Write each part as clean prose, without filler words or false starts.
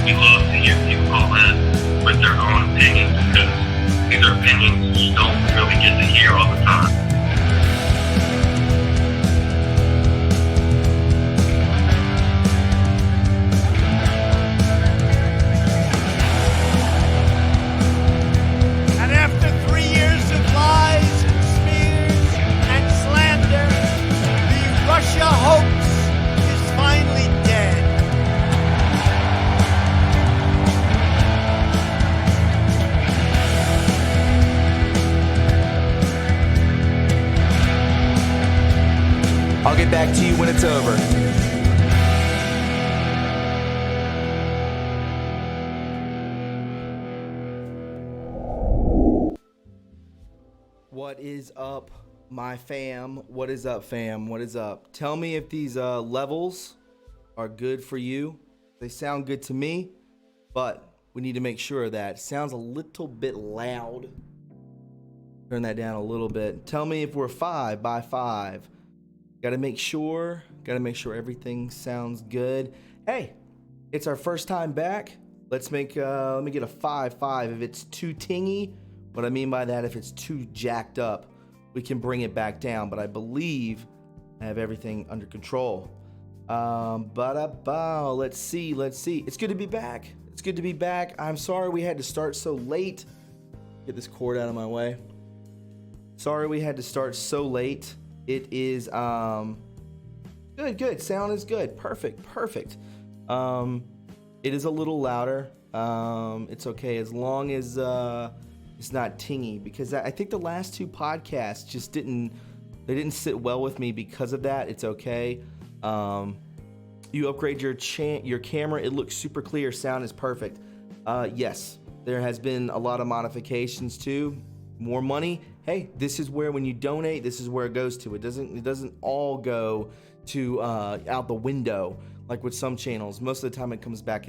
We love to hear people call in with their own opinions because these are opinions you don't really get to hear all the time. And after 3 years of lies, smears, and slander, the Russia hoax is finally dead. I'll get back to you when it's over. What is up, my fam? What is up, fam? What is up? Tell me if these levels are good for you. They sound good to me, but we need to make sure that it sounds a little bit loud. Turn that down a little bit. Tell me if we're 5 by 5. Gotta make sure everything sounds good. Hey, it's our first time back. Let me get a 5-5. If it's too tingy, what I mean by that, if it's too jacked up, we can bring it back down. But I believe I have everything under control. Let's see. It's good to be back. I'm sorry we had to start so late. Get this cord out of my way. Sorry we had to start so late. It is good. Sound is good. Perfect. It is a little louder. It's okay as long as it's not tingy, because I think the last 2 podcasts just didn't sit well with me because of that. It's okay. You upgrade your camera, it looks super clear. Sound is perfect. Yes, there has been a lot of modifications too. More money. Hey, this is where, when you donate, this is where it goes to. It doesn't all go to out the window like with some channels. Most of the time it comes back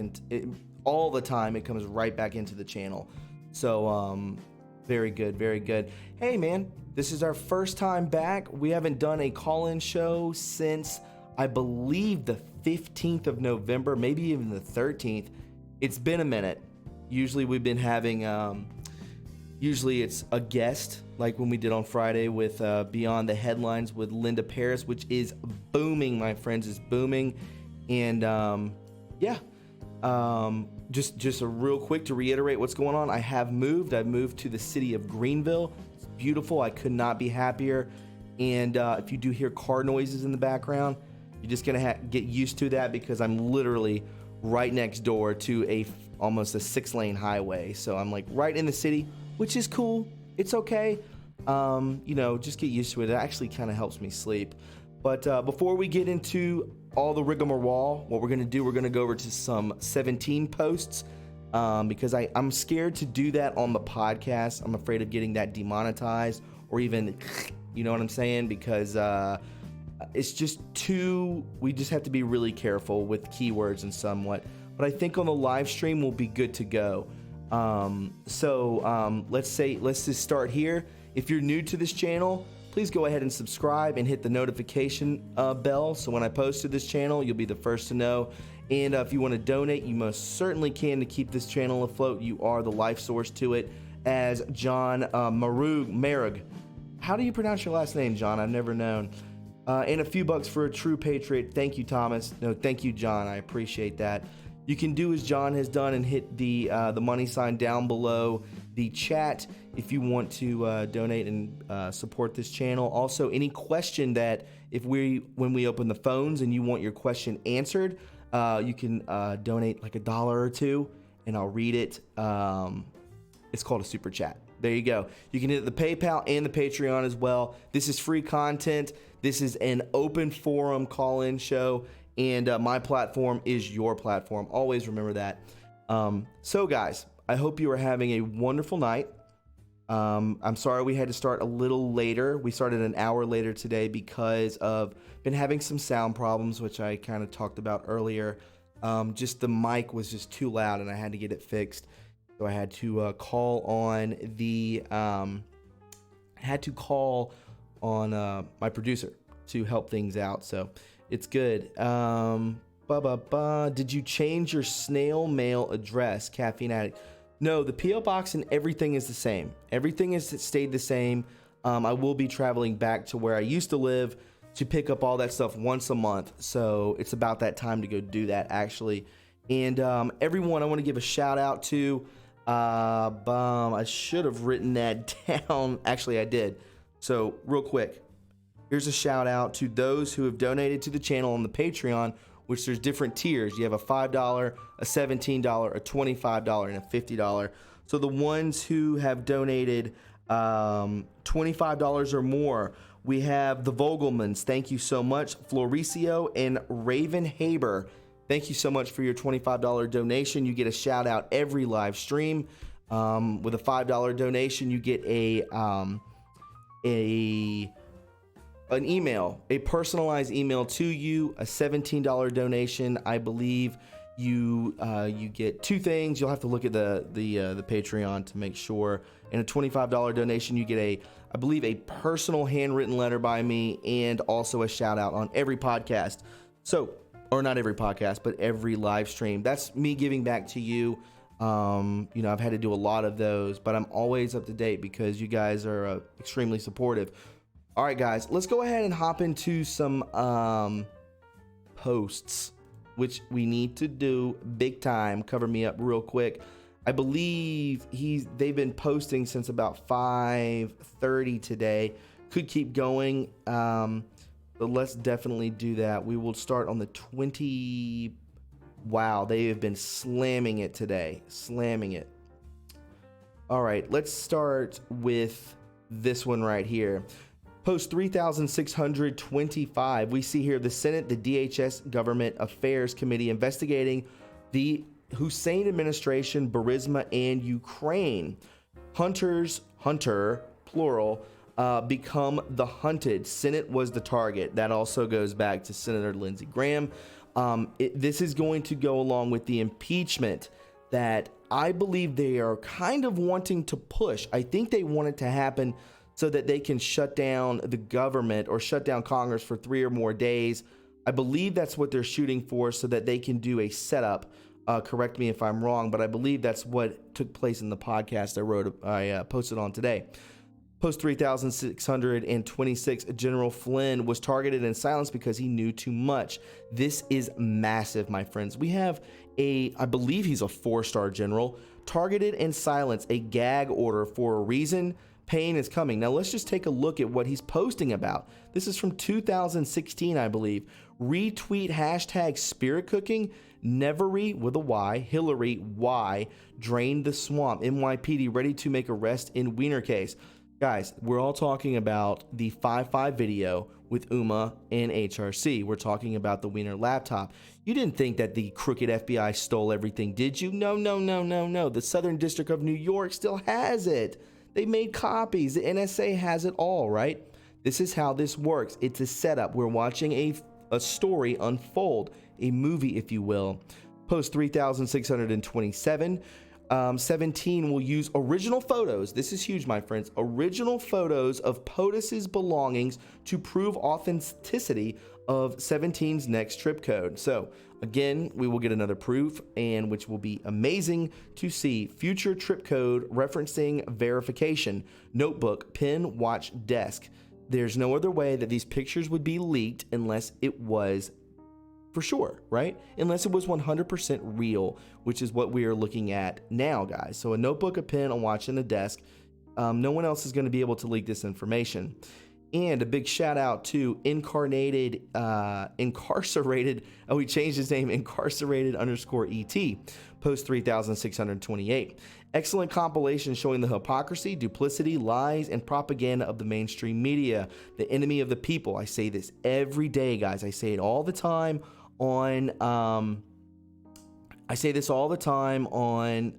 all the time it comes right back into the channel. So very good. Hey man, this is our first time back. We haven't done a call-in show since, I believe, the 15th of November, maybe even the 13th. It's been a minute. Usually we've been having usually it's a guest, like when we did on Friday with Beyond the Headlines with Linda Paris, which is booming, my friends, is booming. And just a real quick to reiterate what's going on. I've moved to the city of Greenville. It's beautiful. I could not be happier. And if you do hear car noises in the background, you're just gonna get used to that, because I'm literally right next door to almost a 6-lane highway. So I'm like right in the city, which is cool. It's okay. Just get used to it. It actually kind of helps me sleep. But before we get into all the rigmarole, what we're going to do, we're going to go over to some 17 posts, because I'm scared to do that on the podcast. I'm afraid of getting that demonetized, or even, you know what I'm saying? Because it's just we just have to be really careful with keywords and somewhat. But I think on the live stream we'll be good to go. Let's just start here. If you're new to this channel, please go ahead and subscribe and hit the notification bell, so when I post to this channel, you'll be the first to know. And if you want to donate, you most certainly can to keep this channel afloat. You are the life source to it, as John Marug. How do you pronounce your last name, John? I've never known. And a few bucks for a true patriot. Thank you, Thomas. No, thank you, John. I appreciate that. You can do as John has done and hit the money sign down below the chat if you want to donate and support this channel. Also, any question that when we open the phones and you want your question answered, you can donate like $1 or $2, and I'll read it. It's called a super chat. There you go. You can hit the PayPal and the Patreon as well. This is free content. This is an open forum call-in show. And my platform is your platform. Always remember that. So guys, I hope you are having a wonderful night. I'm sorry we had to start a little later. We started an hour later today because of been having some sound problems, which I kind of talked about earlier. Just the mic was just too loud and I had to get it fixed. So I had to call on my producer to help things out. So it's good. But Did you change your snail mail address, Caffeine Addict? No, the P.O. box and everything is the same. Everything has stayed the same. I will be traveling back to where I used to live to pick up all that stuff once a month. So it's about that time to go do that, actually. And everyone, I want to give a shout out to. I should have written that down. Actually, I did. So real quick, here's a shout out to those who have donated to the channel on the Patreon, which there's different tiers. You have a $5, a $17, a $25, and a $50. So the ones who have donated $25 or more, we have the Vogelmans. Thank you so much. Floricio and Raven Haber. Thank you so much for your $25 donation. You get a shout out every live stream. With a $5 donation, you get an email, a personalized email to you. A $17 donation, I believe you get two things. You'll have to look at the Patreon to make sure. And a $25 donation, you get I believe a personal handwritten letter by me, and also a shout out on every podcast. So, or not every podcast, but every live stream. That's me giving back to you. I've had to do a lot of those, but I'm always up to date because you guys are extremely supportive. All right, guys, let's go ahead and hop into some posts, which we need to do big time. Cover me up real quick. I believe they've been posting since about 5:30 today. Could keep going, but let's definitely do that. We will start on the 20. Wow, they have been slamming it today. Slamming it. All right, let's start with this one right here. Post 3625. We see here the Senate, the DHS Government Affairs Committee investigating the Hussein administration, Burisma, and Ukraine. Hunter, plural, become the hunted. Senate was the target. That also goes back to Senator Lindsey Graham. This is going to go along with the impeachment that I believe they are kind of wanting to push. I think they want it to happen so that they can shut down the government or shut down Congress for 3 or more days. I believe that's what they're shooting for, so that they can do a setup. Correct me if I'm wrong, but I believe that's what took place in the podcast I posted on today. Post 3626, General Flynn was targeted and silenced because he knew too much. This is massive, my friends. We have I believe he's a 4-star general, targeted and silenced, a gag order for a reason. Pain is coming. Now let's just take a look at what he's posting about. This is from 2016, I believe. Retweet hashtag spirit cooking, Nevery with a Y, Hillary Y, drained the swamp, NYPD ready to make arrest in Wiener case. Guys, we're all talking about the 5.5 video with UMA and HRC. We're talking about the Wiener laptop. You didn't think that the crooked FBI stole everything, did you? No. The Southern District of New York still has it. They made copies. The NSA has it all, right? This is how this works. It's a setup. We're watching a story unfold, a movie, if you will. Post 3627. 17 will use original photos. This is huge, my friends. Original photos of POTUS's belongings to prove authenticity of 17's next trip code. So again, we will get another proof, and which will be amazing to see. Future trip code referencing verification, notebook, pen, watch, desk. There's no other way that these pictures would be leaked unless it was for sure, right? Unless it was 100% real, which is what we are looking at now, guys. So a notebook, a pen, a watch, and a desk. No one else is going to be able to leak this information. And a big shout out to incarcerated. Oh, he changed his name, incarcerated_ET. Post 3628. Excellent compilation showing the hypocrisy, duplicity, lies, and propaganda of the mainstream media. The enemy of the people. I say this every day, guys. I say it all the time on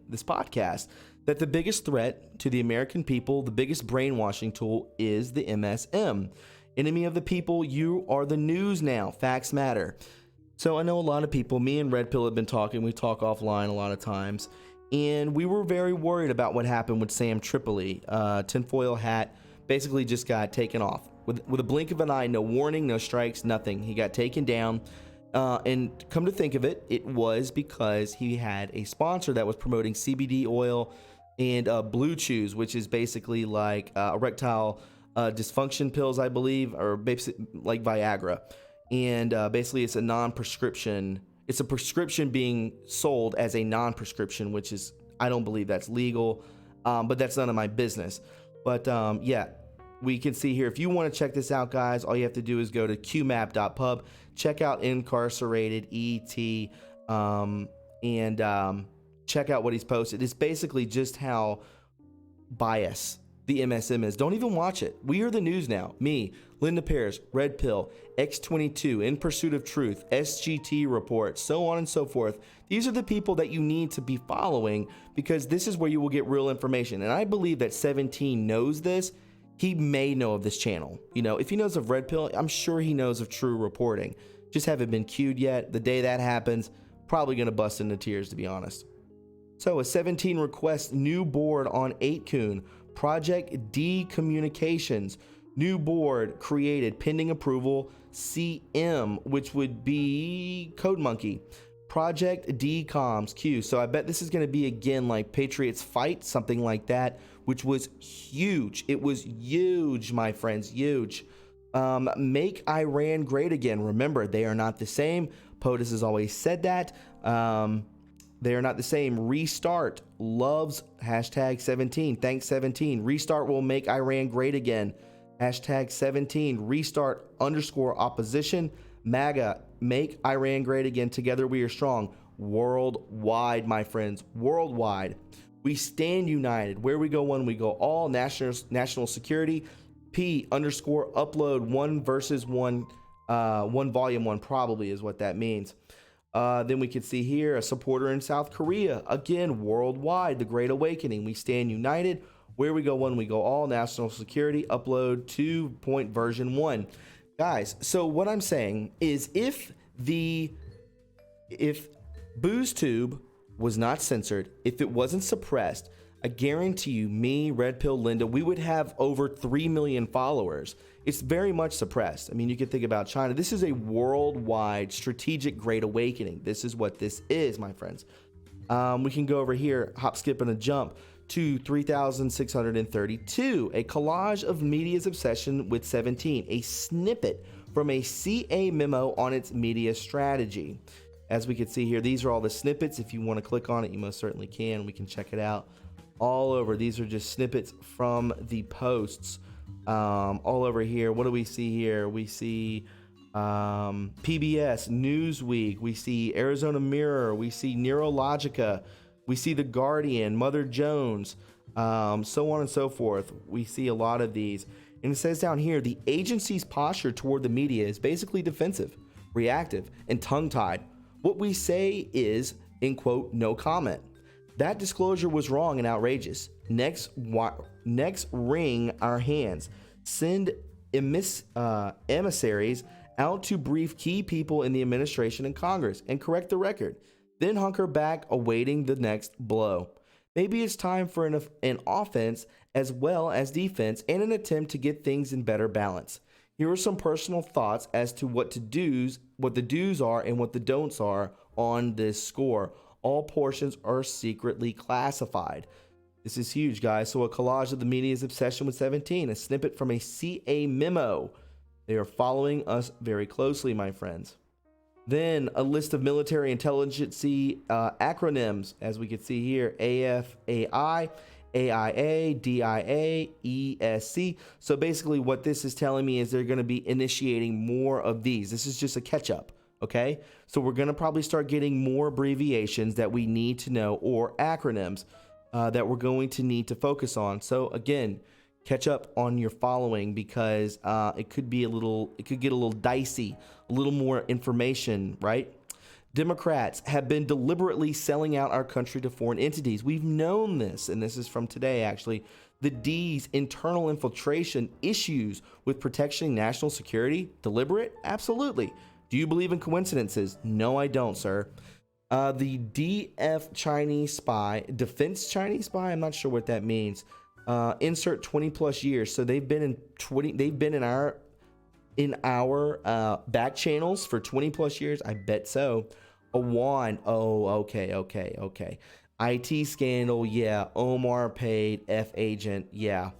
this podcast, that the biggest threat to the American people, the biggest brainwashing tool, is the MSM. Enemy of the people, you are the news now. Facts matter. So I know a lot of people, me and Red Pill have been talking, we talk offline a lot of times, and we were very worried about what happened with Sam Tripoli. Tinfoil hat basically just got taken off. With a blink of an eye, no warning, no strikes, nothing. He got taken down. And come to think of it, it was because he had a sponsor that was promoting CBD oil and Blue Chews, which is basically like erectile dysfunction pills, I believe, or basically like Viagra. And basically, it's a non-prescription. It's a prescription being sold as a non-prescription, which is, I don't believe that's legal, but that's none of my business. But yeah, we can see here, if you want to check this out, guys, all you have to do is go to qmap.pub, check out Incarcerated ET, and check out what he's posted. It's basically just how biased the MSM is. Don't even watch it. We are the news now. Me, Linda Pears, Red Pill, X22, In Pursuit of Truth, SGT Report, so on and so forth. These are the people that you need to be following, because this is where you will get real information. And I believe that 17 knows this. He may know of this channel. You know, if he knows of Red Pill, I'm sure he knows of True Reporting. Just haven't been queued yet. The day that happens, probably going to bust into tears, to be honest. So a 17 requests new board on Aiken. Project D Communications. New board created pending approval. CM, which would be Code Monkey. Project D Comms Q. So I bet this is going to be again like Patriots Fight, something like that, which was huge. It was huge, my friends, huge. Make Iran great again. Remember, they are not the same. POTUS has always said that. They are not the same. Restart loves hashtag 17. Thanks 17. Restart will make Iran great again. Hashtag 17. Restart _ opposition. MAGA, make Iran great again. Together we are strong. Worldwide, my friends. Worldwide. We stand united. Where we go one, we go all. National security. P _ upload 1 versus 1. 1 volume 1 probably is what that means. Then we can see here a supporter in South Korea. Again, worldwide, the Great Awakening. We stand united. Where we go one, we go all. National security, upload 2 version 1. Guys, so what I'm saying is if BoozTube was not censored, if it wasn't suppressed, I guarantee you, me, Red Pill, Linda, we would have over 3 million followers. It's very much suppressed. I mean, you can think about China. This is a worldwide strategic Great Awakening. This is what this is, my friends. We can go over here, hop, skip, and a jump to 3,632. A collage of media's obsession with 17. A snippet from a CA memo on its media strategy. As we can see here, these are all the snippets. If you want to click on it, you most certainly can. We can check it out all over. These are just snippets from the posts all over here. What do we see here? We see PBS, Newsweek, we see Arizona Mirror, we see Neurologica, we see The Guardian, Mother Jones, so on and so forth. We see a lot of these. And it says down here, the agency's posture toward the media is basically defensive, reactive, and tongue-tied. What we say is, in quote, no comment. That disclosure was wrong and outrageous. Next, wring our hands. Send emissaries out to brief key people in the administration and Congress and correct the record. Then hunker back, awaiting the next blow. Maybe it's time for an offense as well as defense and an attempt to get things in better balance. Here are some personal thoughts as to what the do's are and what the don'ts are on this score. All portions are secretly classified. This is huge, guys. So a collage of the media's obsession with 17, a snippet from a CA memo. They are following us very closely, my friends. Then a list of military intelligence acronyms, as we can see here, AFAI, AIA, DIA, ESC. So basically what this is telling me is they're going to be initiating more of these. This is just a catch up. Okay, so we're going to probably start getting more abbreviations that we need to know, or acronyms that we're going to need to focus on. So again, catch up on your following, because it could get a little dicey, a little more information, right? Democrats have been deliberately selling out our country to foreign entities. We've known this, and this is from today, actually. The D's internal infiltration issues with protection national security, deliberate? Absolutely. Do you believe in coincidences? No, I don't, sir. The DF Chinese spy, defense Chinese spy, I'm not sure what that means. Insert 20 plus years. So they've been in our in our back channels for 20 plus years? I bet so. Awan, oh, okay. IT scandal, yeah. Omar paid, F agent, yeah.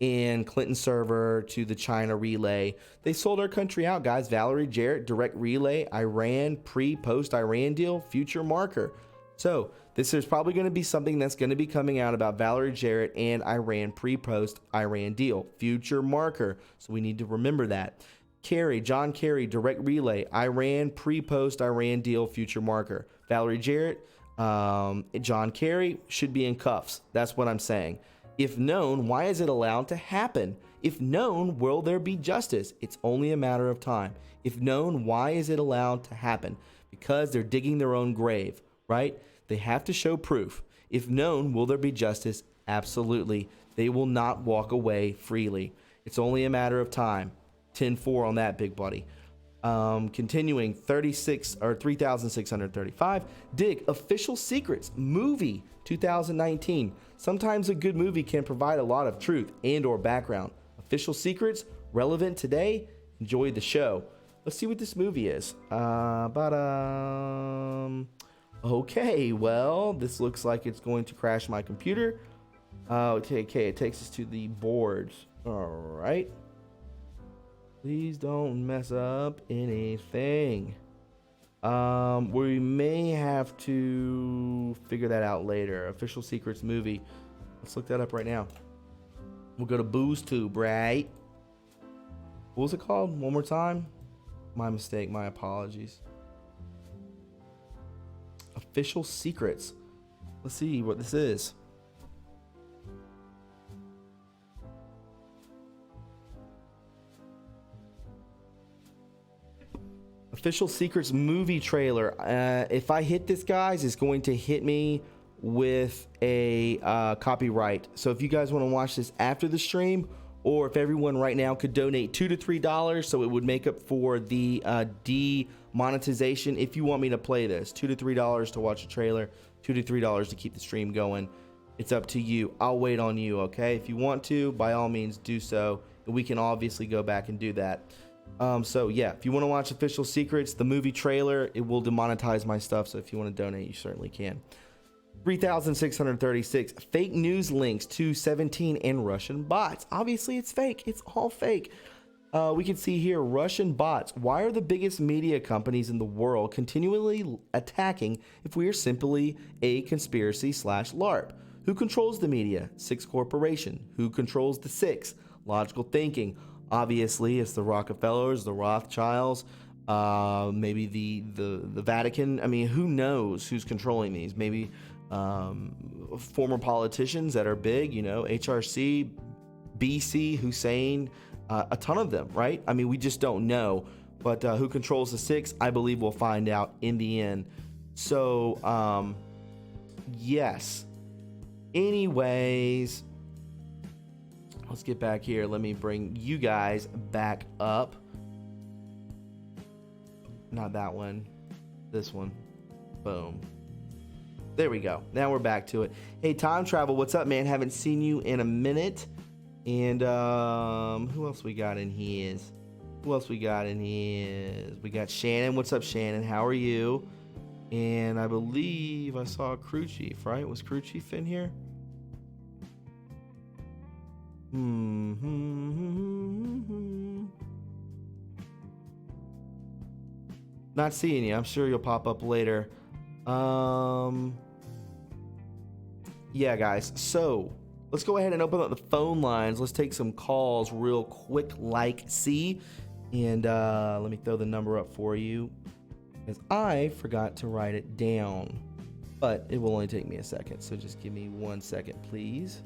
And Clinton server to the China relay. They sold our country out, guys. Valerie Jarrett, direct relay, Iran, post Iran deal, future marker. So this is probably going to be something that's going to be coming out about Valerie Jarrett and Iran post Iran deal, future marker. So we need to remember that. John Kerry, direct relay, Iran post Iran deal, future marker. Valerie Jarrett, John Kerry should be in cuffs. That's what I'm saying. If known, why is it allowed to happen? If known, will there be justice? It's only a matter of time. If known, why is it allowed to happen? Because they're digging their own grave, right? They have to show proof. If known, will there be justice? Absolutely. They will not walk away freely. It's only a matter of time. 10-4 on that, big buddy. Continuing, 3,635. Dig Official Secrets movie 2019. Sometimes a good movie can provide a lot of truth and or background. Official Secrets, relevant today. Enjoy the show. Let's see what this movie is. Okay, well, this looks like it's going to crash my computer. Okay, it takes us to the boards. All right. Please don't mess up anything. We may have to figure that out later. Official Secrets movie. Let's look that up right now. We'll go to BoozTube, right? What was it called? One more time? My mistake. My apologies. Official Secrets. Let's see what this is. Official Secrets movie trailer. If I hit this, guys, it's going to hit me with a copyright. So if you guys want to watch this after the stream, or if everyone right now could donate $2 to $3, so it would make up for the demonetization. If you want me to play this, $2 to $3 to watch a trailer, $2 to $3 to keep the stream going. It's up to you. I'll wait on you, okay? If you want to, by all means, do so. And we can obviously go back and do that. So yeah, if you want to watch Official Secrets, the movie trailer, it will demonetize my stuff. So if you want to donate, you certainly can. 3,636 fake news links to 17 and Russian bots. Obviously it's fake. It's all fake. We can see here Russian bots. Why are the biggest media companies in the world continually attacking if we are simply a conspiracy / LARP? Who controls the media? Six Corporation. Who controls the six? Logical thinking. Obviously, it's the Rockefellers, the Rothschilds, maybe the Vatican. I mean, who knows who's controlling these? Maybe former politicians that are big, you know, HRC, BC, Hussein, a ton of them, right? I mean, we just don't know. But who controls the six, I believe we'll find out in the end. So, yes. Anyways, let's get back here. Let me bring you guys back up. Not that one. This one. Boom. There we go. Now we're back to it. Hey, Time Travel, what's up, man? Haven't seen you in a minute. And who else we got in here? We got Shannon. What's up, Shannon? How are you? And I believe I saw Crew Chief, right? Was Crew Chief in here? Not seeing you. I'm sure you'll pop up later. Yeah, guys. So let's go ahead and open up the phone lines. Let's take some calls real quick, and let me throw the number up for you, because I forgot to write it down, but it will only take me a second. So just give me 1 second, please.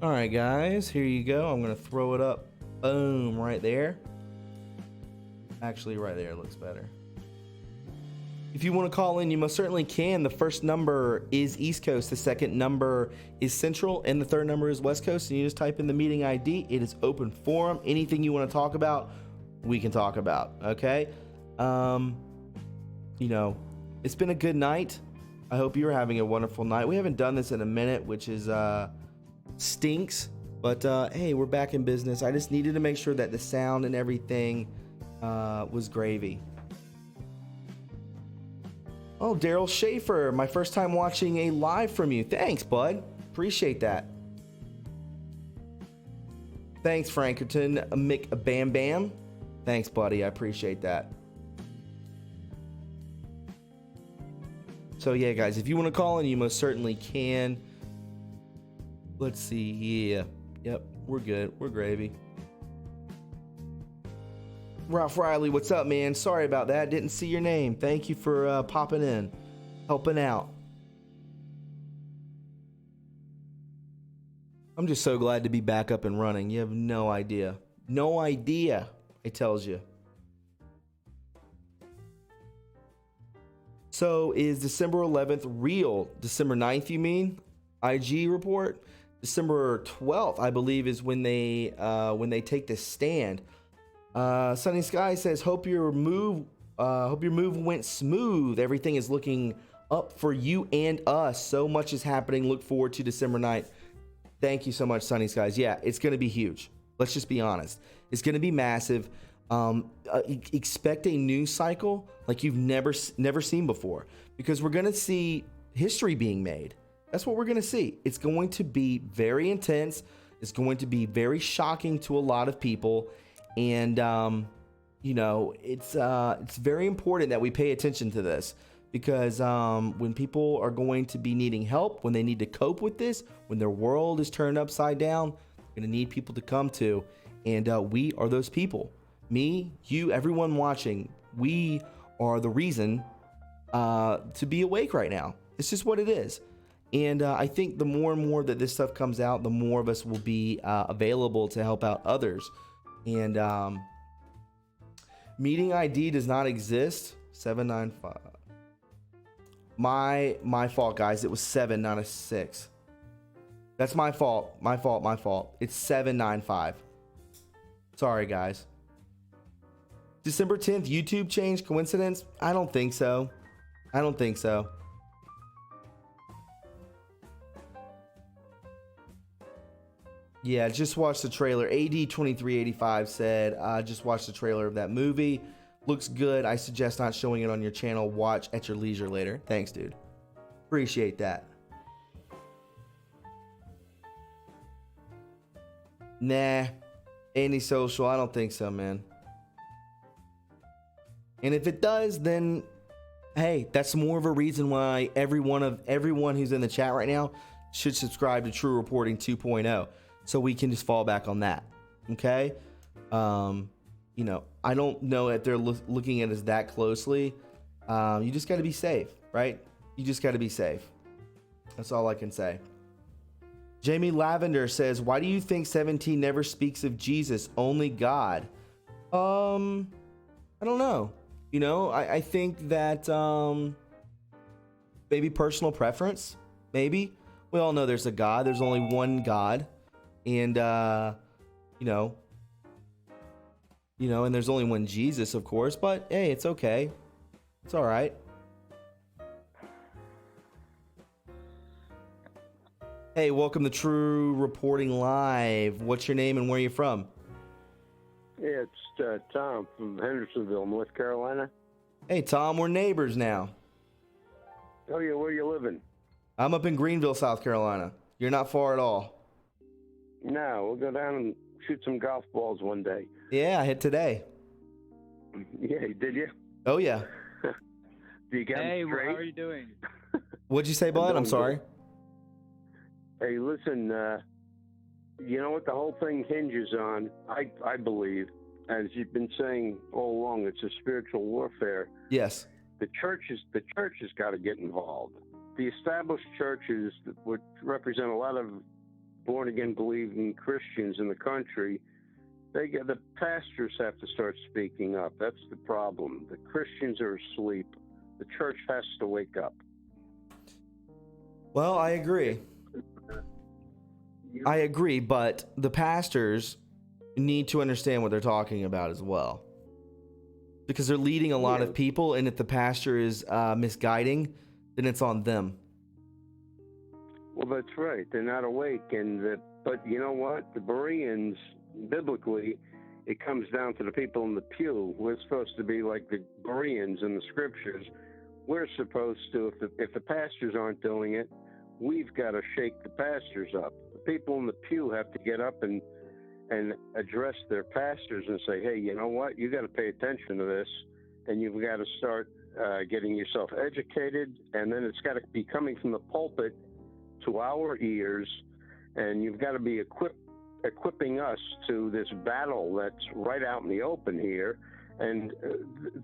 All right, guys, here you go. I'm going to throw it up. Boom, right there. Actually, right there looks better. If you want to call in, you most certainly can. The first number is East Coast, the second number is Central, and the third number is West Coast. And you just type in the meeting ID. It is open forum. Anything you want to talk about, we can talk about. Okay. You know, it's been a good night. I hope you're having a wonderful night. We haven't done this in a minute, which is stinks. But hey, we're back in business. I just needed to make sure that the sound and everything was gravy. Oh, Daryl Schaefer, my first time watching a live from you. Thanks, bud. Appreciate that. Thanks, Frankerton. Mick Bam Bam. Thanks, buddy. I appreciate that. So, yeah, guys, if you want to call in, you most certainly can. Let's see. Yeah. Yep. We're good. We're gravy. Ralph Riley, what's up, man? Sorry about that. Didn't see your name. Thank you for popping in, helping out. I'm just so glad to be back up and running. You have no idea. No idea, it tells you. So is December 11th real? December 9th, you mean? IG report? December 12th, I believe, is when they take the stand. Sunny Sky says, hope your move went smooth. Everything is looking up for you and us. So much is happening. Look forward to December 9th. Thank you so much, Sunny Skies. Yeah, it's going to be huge. Let's just be honest. It's going to be massive. Expect a news cycle like you've never seen before, because we're going to see history being made. That's what we're going to see. It's going to be very intense. It's going to be very shocking to a lot of people. And, you know, it's very important that we pay attention to this, because when people are going to be needing help, when they need to cope with this, when their world is turned upside down, they're going to need people to come to. And we are those people. Me, you, everyone watching, we are the reason to be awake right now. It's just what it is. And I think the more and more that this stuff comes out, the more of us will be available to help out others. And meeting ID does not exist. 795. My fault, guys. It was 7, not a 6. That's my fault. My fault. It's 795. Sorry, guys. December 10th, YouTube change. Coincidence? I don't think so. Yeah, just watched the trailer. AD2385 said, just watched the trailer of that movie. Looks good. I suggest not showing it on your channel. Watch at your leisure later. Thanks, dude. Appreciate that. Nah. Antisocial. I don't think so, man. And if it does, then hey, that's more of a reason why everyone who's in the chat right now should subscribe to True Reporting 2.0. So we can just fall back on that. Okay? You know, I don't know if they're looking at us that closely. You just got to be safe, right? You just got to be safe. That's all I can say. Jamie Lavender says, why do you think 17 never speaks of Jesus, only God? I don't know. You know, I think that maybe personal preference, maybe. We all know there's a God. There's only one God. And, you know, and there's only one Jesus, of course, but hey, it's okay. It's all right. Hey, welcome to True Reporting Live. What's your name and where are you from? Yeah, it's Tom from Hendersonville, North Carolina. Hey, Tom, we're neighbors now. Oh, yeah, where you living? I'm up in Greenville, South Carolina. You're not far at all. No, we'll go down and shoot some golf balls one day. Yeah, I hit today. Yeah, did you? Oh, yeah. Do you get them straight? How are you doing? What'd you say, bud? I'm sorry. Hey, listen, you know what the whole thing hinges on, I believe, as you've been saying all along, it's a spiritual warfare. Yes. The church has got to get involved. The established churches that would represent a lot of born-again believing Christians in the country, the pastors have to start speaking up. That's the problem. The Christians are asleep. The church has to wake up. Well, I agree. But the pastors need to understand what they're talking about as well. Because they're leading a lot of people, and if the pastor is misguiding, then it's on them. Well, that's right. They're not awake. But you know what? The Bereans, biblically, it comes down to the people in the pew. We're supposed to be like the Bereans in the scriptures. We're supposed to, if the pastors aren't doing it, we've got to shake the pastors up. The people in the pew have to get up and address their pastors and say, hey, you know what? You got to pay attention to this, and you've got to start getting yourself educated, and then it's got to be coming from the pulpit to our ears, and you've got to be equipping us to this battle that's right out in the open here, and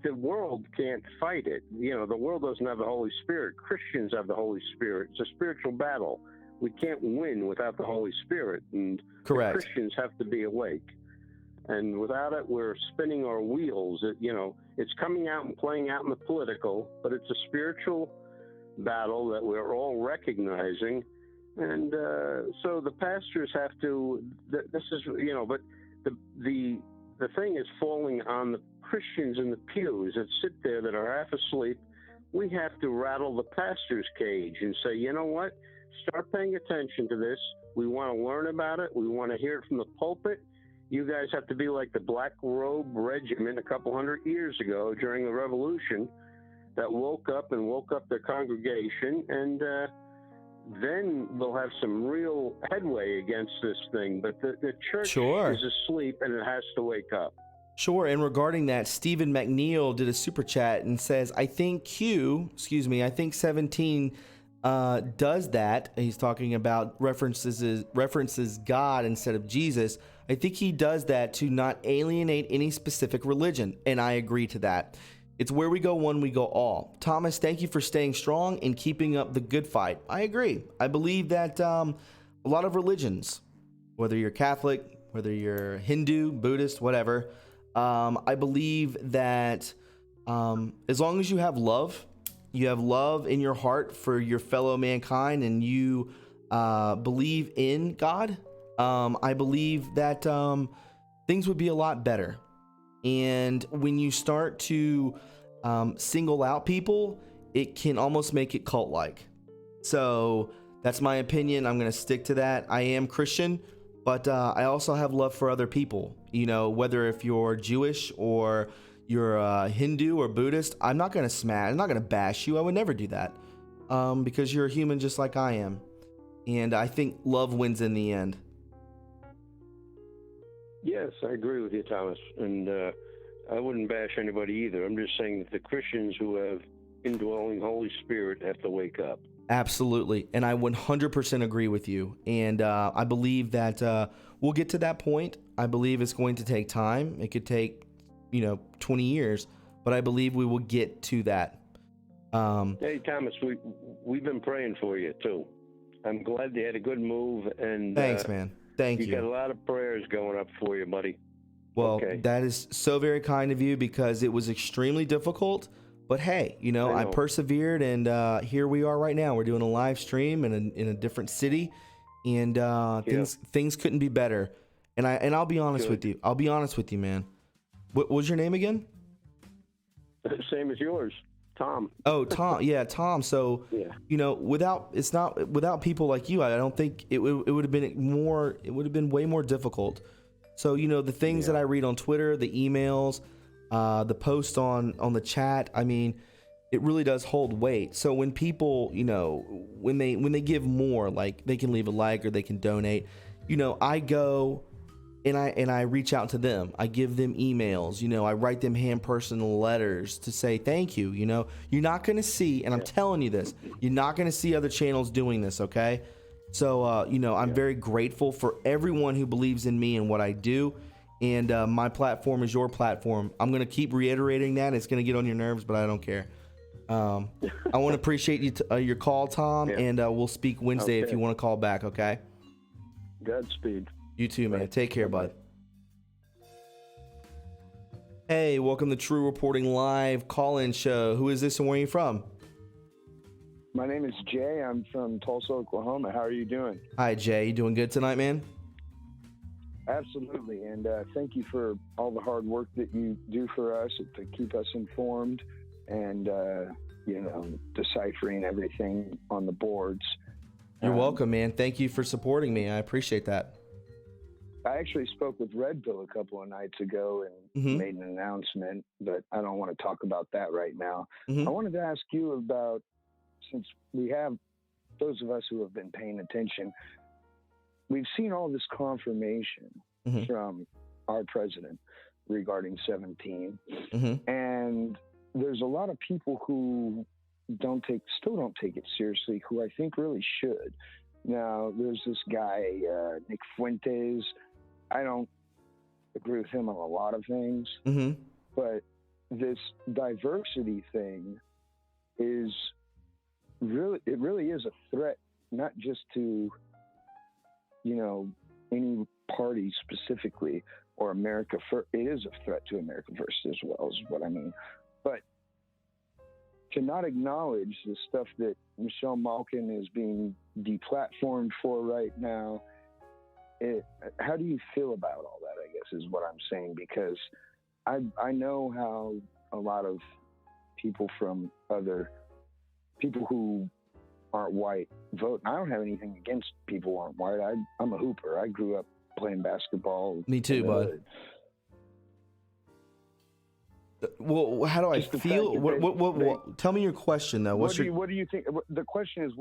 the world can't fight it. You know, the world doesn't have the Holy Spirit. Christians have the Holy Spirit. It's a spiritual battle. We can't win without the Holy Spirit, and Correct. Christians have to be awake. And without it, we're spinning our wheels. It's coming out and playing out in the political, but it's a spiritual battle that we're all recognizing. And so the pastors have to. This is, but the thing is falling on the Christians in the pews that sit there that are half asleep. We have to rattle the pastor's cage and say, you know what? Start paying attention to this. We want to learn about it. We want to hear it from the pulpit. You guys have to be like the Black Robe Regiment a couple hundred years ago during the Revolution that woke up their congregation, and then we'll have some real headway against this thing. But the church is asleep, and it has to wake up. Sure. And regarding that, Stephen McNeil did a super chat and says, I think 17 does that. He's talking about references God instead of Jesus. I think he does that to not alienate any specific religion, and I agree to that. It's where we go one, we go all. Thomas, thank you for staying strong and keeping up the good fight. I agree. I believe that a lot of religions, whether you're Catholic, whether you're Hindu, Buddhist, whatever, I believe that as long as you have love in your heart for your fellow mankind, and you believe in God, I believe that things would be a lot better. And when you start to single out people, it can almost make it cult-like. So that's my opinion. I'm going to stick to that. I am Christian, but I also have love for other people. Whether if you're Jewish or you're Hindu or Buddhist, I'm not going to smash. I'm not going to bash you. I would never do that because you're a human just like I am. And I think love wins in the end. Yes, I agree with you, Thomas. And I wouldn't bash anybody either. I'm just saying that the Christians who have indwelling Holy Spirit have to wake up. Absolutely. And I 100% agree with you. And I believe that we'll get to that point. I believe it's going to take time. It could take 20 years, but I believe we will get to that. Hey, Thomas, we've been praying for you too. I'm glad they had a good move, and thanks, man. Thank you. You got a lot of prayers going up for you, buddy. Well, That is so very kind of you, because it was extremely difficult, but hey, I persevered, and here we are right now. We're doing a live stream in a different city, and things couldn't be better. And I'll be honest with you. I'll be honest with you, man. What was your name again? Same as yours, Tom. Oh, Tom. Yeah, Tom. So, without people like you, I don't think it would have been more. It would have been way more difficult. So, the things that I read on Twitter, the emails, the posts on the chat. I mean, it really does hold weight. So when people, when they give more, like they can leave a like or they can donate. I go. And I reach out to them. I give them emails. I write them hand personal letters to say thank you. You're not going to see, and I'm telling you this, you're not going to see other channels doing this, okay? So, I'm very grateful for everyone who believes in me and what I do. And my platform is your platform. I'm going to keep reiterating that. It's going to get on your nerves, but I don't care. I want to appreciate your call, Tom, and we'll speak Wednesday if you want to call back, okay? Godspeed. You too, man. Take care, bud. Hey, welcome to True Reporting Live call-in show. Who is this and where are you from? My name is Jay. I'm from Tulsa, Oklahoma. How are you doing? Hi, Jay. You doing good tonight, man? Absolutely. And thank you for all the hard work that you do for us to keep us informed and, deciphering everything on the boards. You're welcome, man. Thank you for supporting me. I appreciate that. I actually spoke with Red Pill a couple of nights ago and made an announcement, but I don't want to talk about that right now. I wanted to ask you about, since we have those of us who have been paying attention, we've seen all this confirmation from our president regarding 17. And there's a lot of people who still don't take it seriously, who I think really should. Now, there's this guy, Nick Fuentes. I don't agree with him on a lot of things, but this diversity thing is really is a threat, not just to, any party specifically or America first. It is a threat to America first as well, is what I mean. But to not acknowledge the stuff that Michelle Malkin is being deplatformed for right now, how do you feel about all that, I guess, is what I'm saying, because I know how a lot of people from other people who aren't white vote. And I don't have anything against people who aren't white. I'm a hooper. I grew up playing basketball. Me too, bud. Well, how do I feel? What? Tell me your question, though. What do you think? The question is,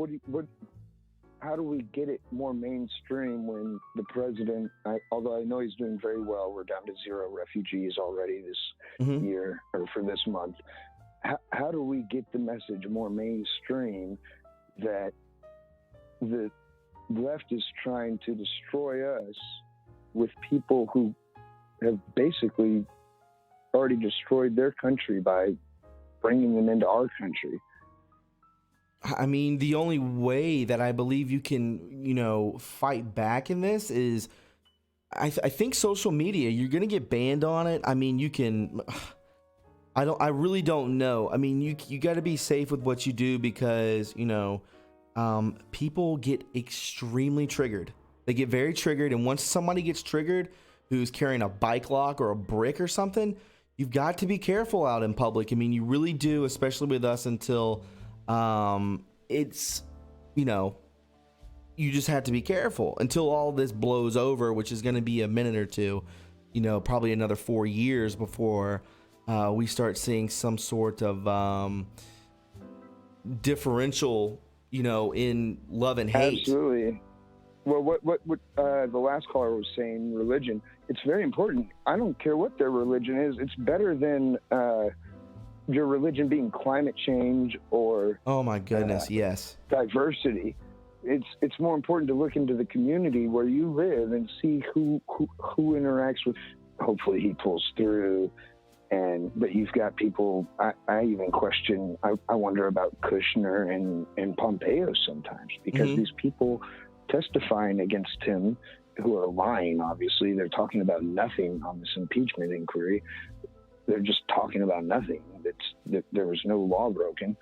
how do we get it more mainstream when the president, although I know he's doing very well, we're down to 0 refugees already this year or for this month. How do we get the message more mainstream that the left is trying to destroy us with people who have basically already destroyed their country by bringing them into our country? I mean, the only way that I believe you can, fight back in this is, I think social media, you're going to get banned on it. I mean, you can, I really don't know. I mean, you got to be safe with what you do because, people get extremely triggered. They get very triggered. And once somebody gets triggered who's carrying a bike lock or a brick or something, you've got to be careful out in public. I mean, you really do, especially with us until, it's, you just have to be careful until all this blows over, which is going to be a minute or two, probably another 4 years before, we start seeing some sort of, differential, in love and hate. Absolutely. Well, what the last caller was saying, religion, it's very important. I don't care what their religion is. It's better than, your religion being climate change or oh my goodness, yes, diversity. It's more important to look into the community where you live and see who interacts with. Hopefully he pulls through, but you've got people. I even question. I wonder about Kushner and Pompeo sometimes, because these people testifying against him who are lying. Obviously, they're talking about nothing on this impeachment inquiry. They're just talking about nothing. There was no law broken,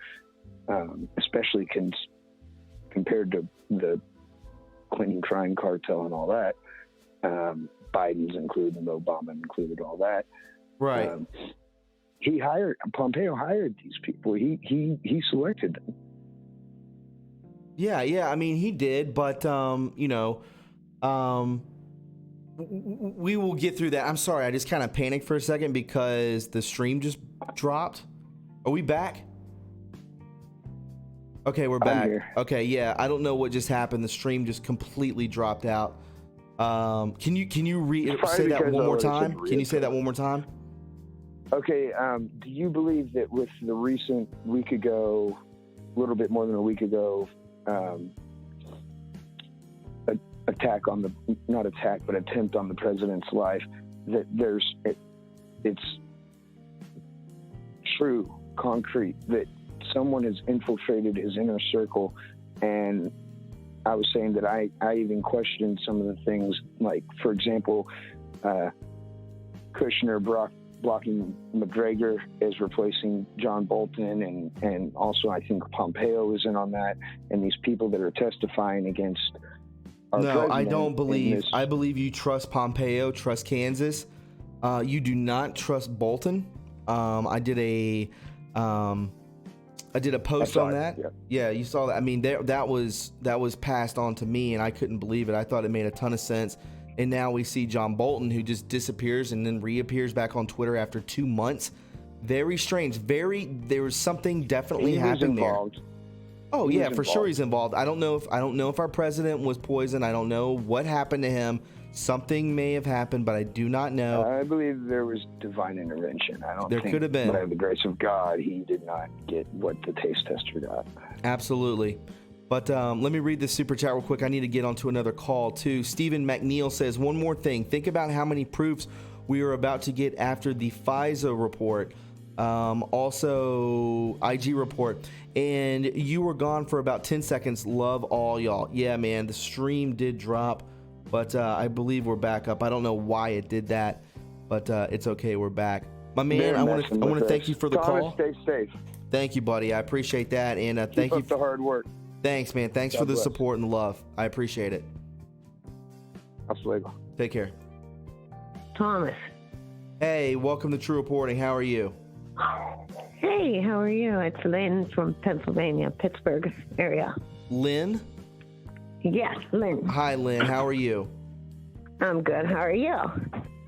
especially compared to the Clinton crime cartel and all that. Biden's included, and Obama included, all that. Right. Pompeo hired these people. He selected them. Yeah. I mean, he did, but we will get through that. I'm sorry, I just kind of panicked for a second because the stream just dropped. Are we back? Okay, we're back. Okay, yeah. I don't know what just happened. The stream just completely dropped out. Can you say that one more time? Can you say that one more time? Okay. Do you believe that with the recent week ago, a little bit more than a week ago, attempt on the president's life, that it's true, concrete, that someone has infiltrated his inner circle? And I was saying that I even questioned some of the things, like, for example, Kushner blocking McGregor is replacing John Bolton, and also I think Pompeo is in on that, and these people that are testifying against our president. I don't believe. I believe you trust Pompeo, trust Kansas. You do not trust Bolton. I did a post on that. Yeah, you saw that. I mean, that was passed on to me, and I couldn't believe it. I thought it made a ton of sense. And now we see John Bolton, who just disappears and then reappears back on Twitter after 2 months. Very strange. There was something definitely happened there. Oh yeah, for sure he's involved. I don't know if our president was poisoned. I don't know what happened to him. Something may have happened, but I do not know. I believe there was divine intervention. I don't think could have been. By the grace of God, he did not get what the taste tester got. Absolutely. But let me read this super chat real quick. I need to get onto another call too. Stephen McNeil says, one more thing. Think about how many proofs we are about to get after the FISA report. Also IG report. And you were gone for about 10 seconds. Love all y'all. Yeah, man, the stream did drop, but I believe we're back up. I don't know why it did that, but it's okay. We're back. My man, I want to thank you for the call. Stay safe. Thank you, buddy. I appreciate that. And thank you for the hard work. Thanks, man. Thanks for the support and love. I appreciate it. Absolutely. Take care. Thomas. Hey, welcome to True Reporting. How are you? Hey, how are you? It's Lynn from Pennsylvania, Pittsburgh area. Lynn? Yes, Lynn. Hi, Lynn. How are you? I'm good. How are you?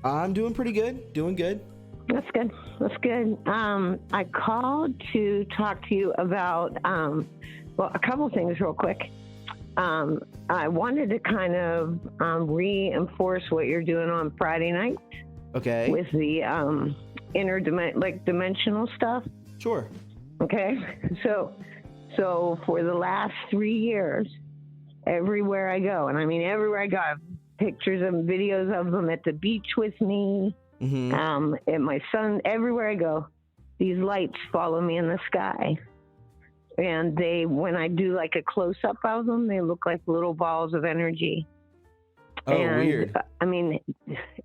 I'm doing pretty good. Doing good. That's good. That's good. I called to talk to you about, a couple things real quick. I wanted to kind of reinforce what you're doing on Friday night. Okay. With the dimensional stuff. Sure. Okay. So for the last 3 years, everywhere I go, and I mean everywhere I go, I have pictures and videos of them at the beach with me. Mm-hmm. And my son, everywhere I go, these lights follow me in the sky. And when I do like a close-up of them, they look like little balls of energy. Oh, weird. I mean,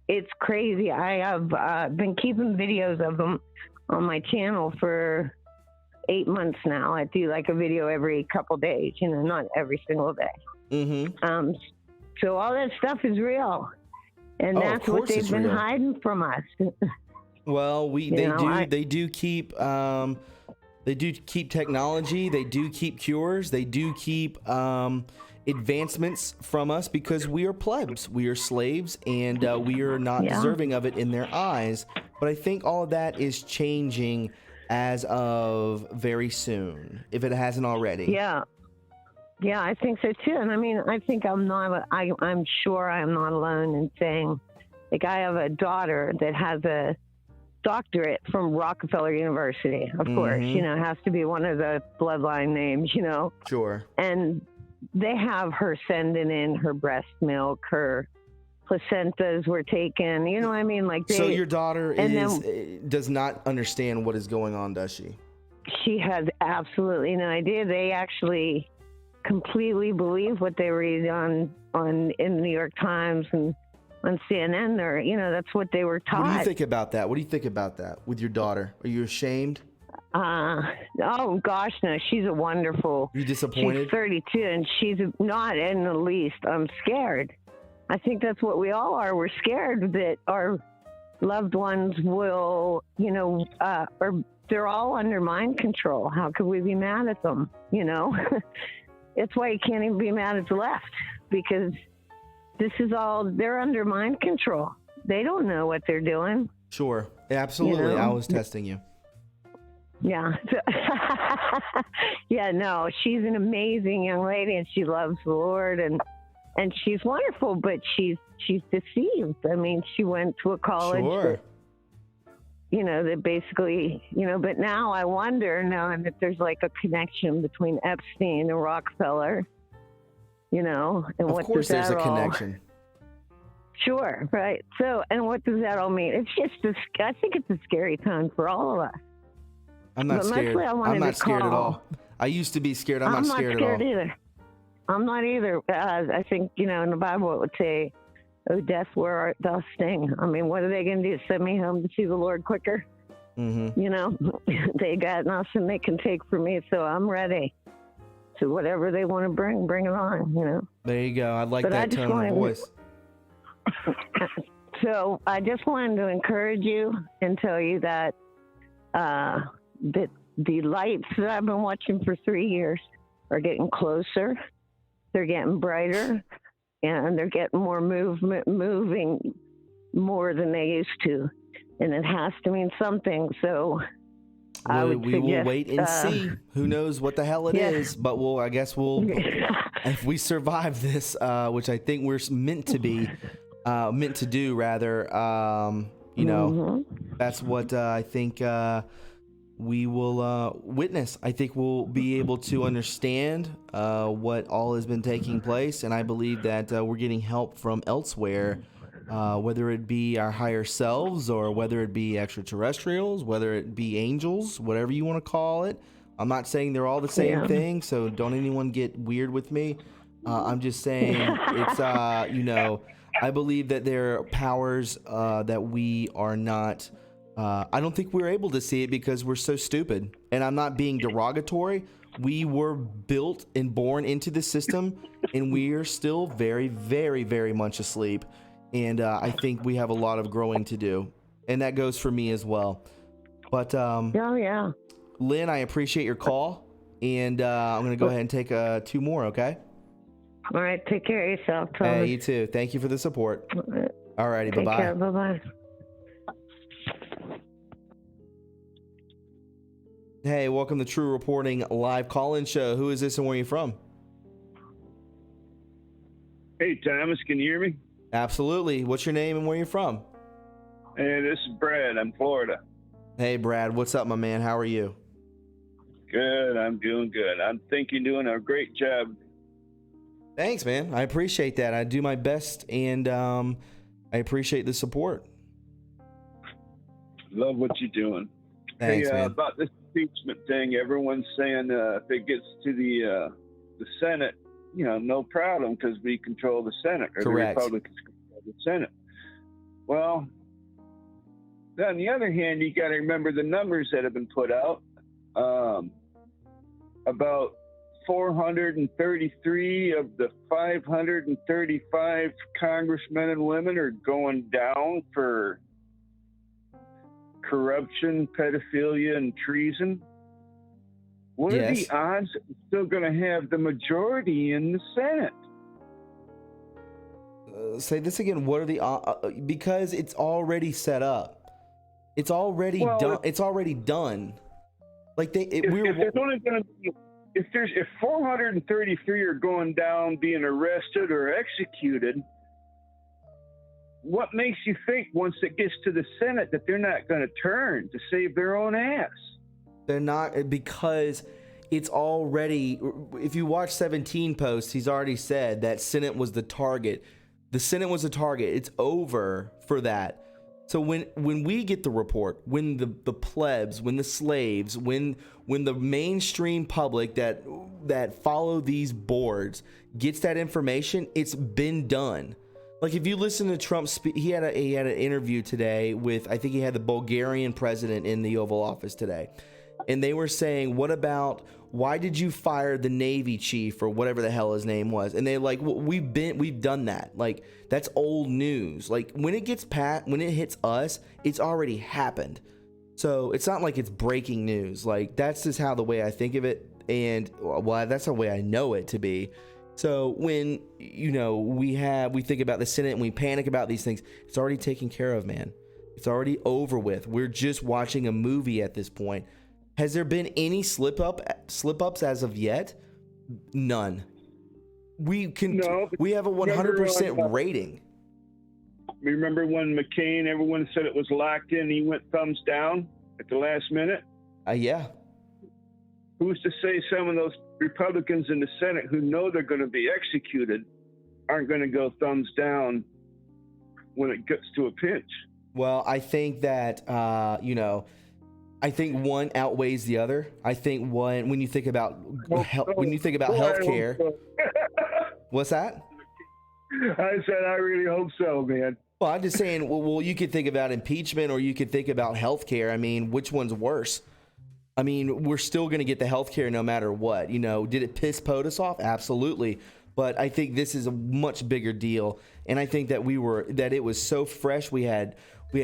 it's crazy. I have been keeping videos of them on my channel for 8 months now. I do like a video every couple days, not every single day. Mm-hmm. So all that stuff is real. And that's what they've been hiding from us. Well, they do keep technology. They do keep cures. They do keep advancements from us because we are plebs. We are slaves, and we are not deserving of it in their eyes. But I think all of that is changing as of very soon, if it hasn't already. Yeah, I think so too. And I mean, I think I'm sure I'm not alone in saying, like, I have a daughter that has a doctorate from Rockefeller University, of course, it has to be one of the bloodline names, Sure. And they have her sending in her breast milk, her placentas were taken, you know what I mean? Like so your daughter does not understand what is going on, does she? She has absolutely no idea. They actually completely believe what they read in the New York Times and on CNN. That's what they were taught. What do you think about that? What do you think about that with your daughter? Are you ashamed? Oh gosh, no, she's a wonderful. You disappointed? She's 32 and she's not in the least. I'm scared. I think that's what we all are. We're scared that our loved ones will, or they're all under mind control. How could we be mad at them? It's why you can't even be mad at the left, because this is all, they're under mind control. They don't know what they're doing. Sure. Absolutely. I was testing you. Yeah. Yeah, no, she's an amazing young lady and she loves the Lord and she's wonderful, but she's deceived. I mean, she went to a college that, that basically, but now I wonder knowing that there's like a connection between Epstein and Rockefeller, and of course there's a connection. Sure, right. So, and what does that all mean? It's just, I think it's a scary time for all of us. I'm not scared. I'm not scared at all. I used to be scared. I'm not scared at all. Either. I'm not either. I think, in the Bible it would say, "Oh, death, where art thou, sting?" I mean, what are they going to do? Send me home to see the Lord quicker? Mm-hmm. You know, they got nothing they can take from me, so I'm ready. So whatever they want to bring it on, you know. There you go. I like that tone of voice. So I just wanted to encourage you and tell you that that the lights that I've been watching for 3 years are getting closer. They're getting brighter, and they're getting more moving more than they used to. And it has to mean something. So I would we will wait and see. Who knows what the hell it is? But I guess we'll, if we survive this, which I think we're meant to do rather. You know, that's what I think we will witness. I think we'll be able to understand what all has been taking place, and I believe that we're getting help from elsewhere. Whether it be our higher selves or whether it be extraterrestrials, whether it be angels, whatever you want to call it. I'm not saying they're all the same thing, so don't anyone get weird with me. I'm just saying it's, you know, I believe that there are powers that we are not, I don't think we're able to see it because we're so stupid. And I'm not being derogatory. We were built and born into the system, and we are still very, very, very much asleep. And I think we have a lot of growing to do, and that goes for me as well. But Lynn, I appreciate your call, and I'm gonna go ahead and take 2 more. Okay. All right. Take care of yourself, Thomas. Hey, you too. Thank you for the support. All righty. Bye bye. Bye bye. Hey, welcome to True Reporting live call-in show. Who is this and where are you from? Hey, Thomas, can you hear me? Absolutely. What's your name and where you're from? Hey, this is Brad. I'm Florida. Hey, Brad. What's up, my man? How are you? Good. I'm doing good. I think you're doing a great job. Thanks, man. I appreciate that. I do my best, and I appreciate the support. Love what you're doing. Thanks, man. About this impeachment thing, everyone's saying if it gets to the Senate, you know, no problem because we control the Senate, or Correct. the Republicans control the Senate. Well, on the other hand, you got to remember the numbers that have been put out. About 433 of the 535 congressmen and women are going down for corruption, pedophilia, and treason. What are the odds that we're still going to have the majority in the Senate? Say this again. What are the because it's already set up. It's already done. It's already done. Like if 433 are going down, being arrested or executed, what makes you think once it gets to the Senate that they're not going to turn to save their own ass? They're not, because it's already, if you watch 17 posts, he's already said that Senate was the target. The Senate was the target. It's over for that. So when we get the report, when the plebs, when the slaves, when the mainstream public that follow these boards gets that information, it's been done. Like if you listen to Trump speak, he had an interview today with, I think he had the Bulgarian president in the Oval Office today. And they were saying, why did you fire the Navy chief or whatever the hell his name was? And they're like, well, we've done that. Like, that's old news. Like when it hits us, it's already happened. So it's not like it's breaking news. Like that's just the way I think of it. And well, that's the way I know it to be. So when, you know, we think about the Senate and we panic about these things, it's already taken care of, man. It's already over with. We're just watching a movie at this point. Has there been any slip-ups as of yet? None. We have a 100% rating. Remember when McCain, everyone said it was locked in, he went thumbs down at the last minute? Yeah. Who's to say some of those Republicans in the Senate who know they're going to be executed aren't going to go thumbs down when it gets to a pinch? Well, I think that, I think one outweighs the other. I think when you think about healthcare, what's that? I said, I really hope so, man. Well, I'm just saying, well, you could think about impeachment or you could think about healthcare. I mean, which one's worse? I mean, we're still going to get the healthcare no matter what. You know, did it piss POTUS off? Absolutely. But I think this is a much bigger deal. And I think that it was so fresh. We had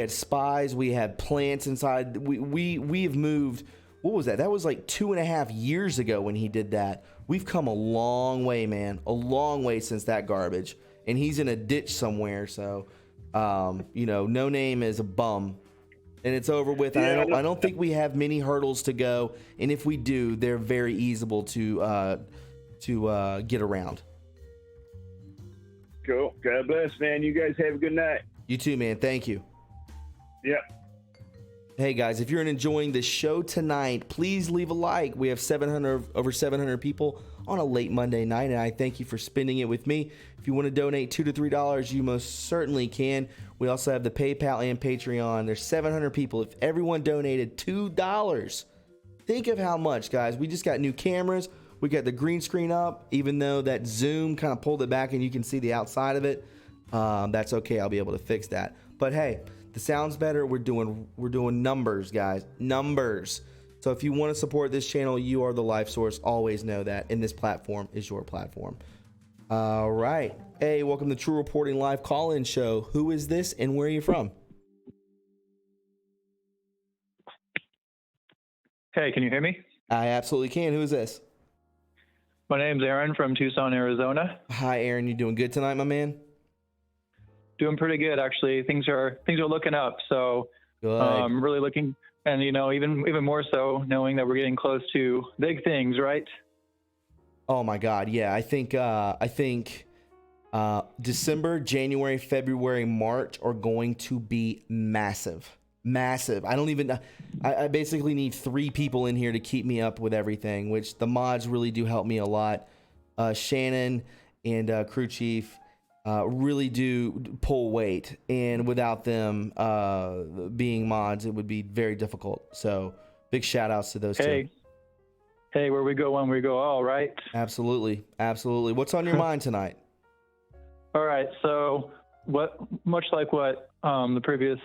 spies, we had plants inside. We have moved. What was that? That was like 2.5 years ago when he did that. We've come a long way, man. A long way since that garbage. And he's in a ditch somewhere. So, you know, No Name is a bum. And it's over with. Yeah, I don't think we have many hurdles to go. And if we do, they're very easable to get around. Cool. God bless, man. You guys have a good night. You too, man. Thank you. Yeah. Hey guys, if you're enjoying the show tonight, please leave a like. We have over 700 people on a late Monday night, and I thank you for spending it with me. If you want to donate $2 to $3, you most certainly can. We also have the PayPal and Patreon. There's 700 people. If everyone donated $2, think of how much, guys. We just got new cameras. We got the green screen up, even though that Zoom kind of pulled it back and you can see the outside of it. That's okay. I'll be able to fix that. But hey, the sound's better. We're doing numbers, guys. Numbers. So if you want to support this channel, you are the life source. Always know that. And this platform is your platform. All right. Hey, welcome to True Reporting Live Call-In Show. Who is this and where are you from? Hey, can you hear me? I absolutely can. Who is this? My name's Aaron from Tucson, Arizona. Hi, Aaron. You doing good tonight, my man? Doing pretty good, actually. Things are looking up. So, really looking, and you know, even more so, knowing that we're getting close to big things, right? Oh my God, yeah. I think December, January, February, March are going to be massive. Massive. I basically need 3 people in here to keep me up with everything, which the mods really do help me a lot. Shannon and crew chief really do pull weight, and without them being mods, it would be very difficult. So big shout outs to those two. Hey, where we go, when we go, all right? Absolutely. What's on your mind tonight? All right. So much like what the previous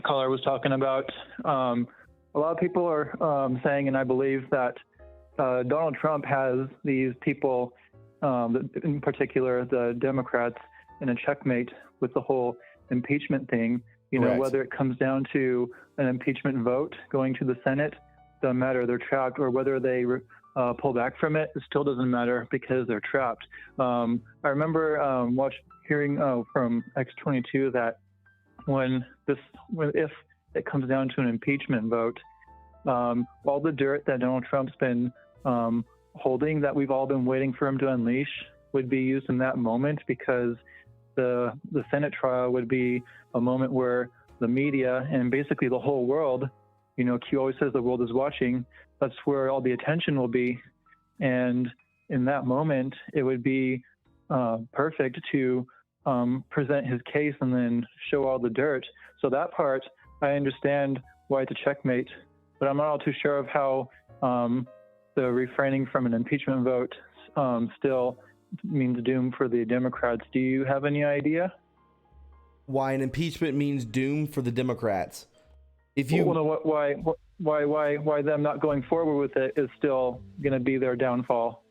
caller was talking about, a lot of people are saying, and I believe that Donald Trump has these people, in particular the Democrats, in a checkmate with the whole impeachment thing. You know, whether it comes down to an impeachment vote going to the Senate, doesn't matter, they're trapped, or whether they pull back from it, it still doesn't matter because they're trapped. I remember hearing from X22 that if it comes down to an impeachment vote, all the dirt that Donald Trump's been holding, that we've all been waiting for him to unleash, would be used in that moment, because the Senate trial would be a moment where the media and basically the whole world, you know, Q always says the world is watching, that's where all the attention will be. And in that moment, it would be perfect to present his case and then show all the dirt. So that part, I understand why it's a checkmate, but I'm not all too sure of how the refraining from an impeachment vote still means doom for the Democrats. Do you have any idea? Why an impeachment means doom for the Democrats? Why them not going forward with it is still going to be their downfall?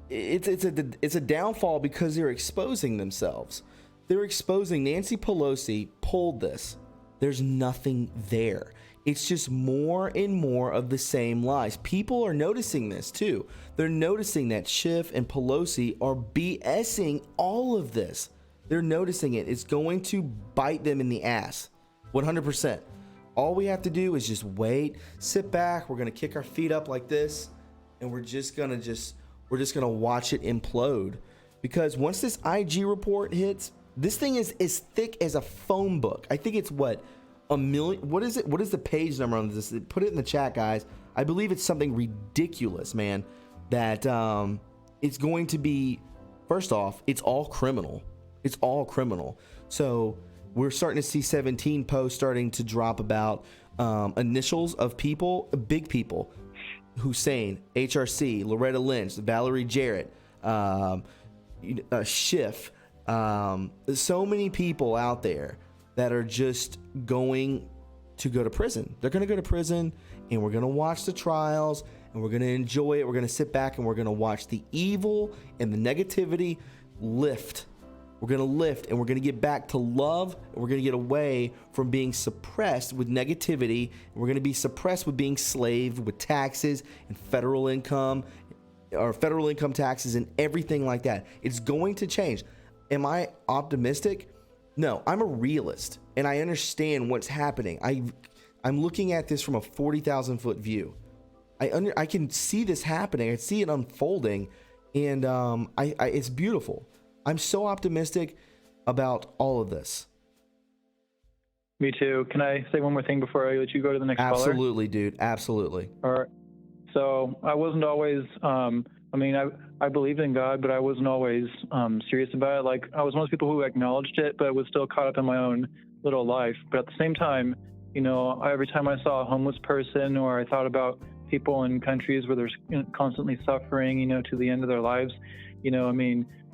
It's a downfall because they're exposing themselves. They're exposing. Nancy Pelosi pulled this. There's nothing there. It's just more and more of the same lies. People are noticing this too. They're noticing that Schiff and Pelosi are BSing all of this. They're noticing it. It's going to bite them in the ass. 100%. All we have to do is just wait, sit back. We're going to kick our feet up like this, and we're just going to watch it implode. Because once this IG report hits, this thing is as thick as a phone book. I think it's a million. What is it? What is the page number on this? Put it in the chat, guys. I believe it's something ridiculous, man. That it's going to be, first off, it's all criminal. It's all criminal. So we're starting to see 17 posts starting to drop about initials of people, big people. Hussein, HRC, Loretta Lynch, Valerie Jarrett, Schiff, So many people out there that are just going to go to prison. They're going to go to prison, and we're going to watch the trials, and we're going to enjoy it. We're going to sit back, and we're going to watch the evil and the negativity lift. We're going to lift, and we're going to get back to love, and we're going to get away from being suppressed with negativity, and we're going to be suppressed with being slaved with taxes and federal income or federal income taxes and everything like that. It's going to change. Am I optimistic? No, I'm a realist, and I understand what's happening. I'm looking at this from a 40,000 foot view. I can see this happening. I see it unfolding, and it's beautiful. I'm so optimistic about all of this. Me too. Can I say one more thing before I let you go to the next caller? Absolutely, dude. Absolutely. All right. So I wasn't always, I believed in God, but I wasn't always serious about it. Like, I was one of those people who acknowledged it, but was still caught up in my own little life. But at the same time, every time I saw a homeless person, or I thought about people in countries where they're constantly suffering, to the end of their lives,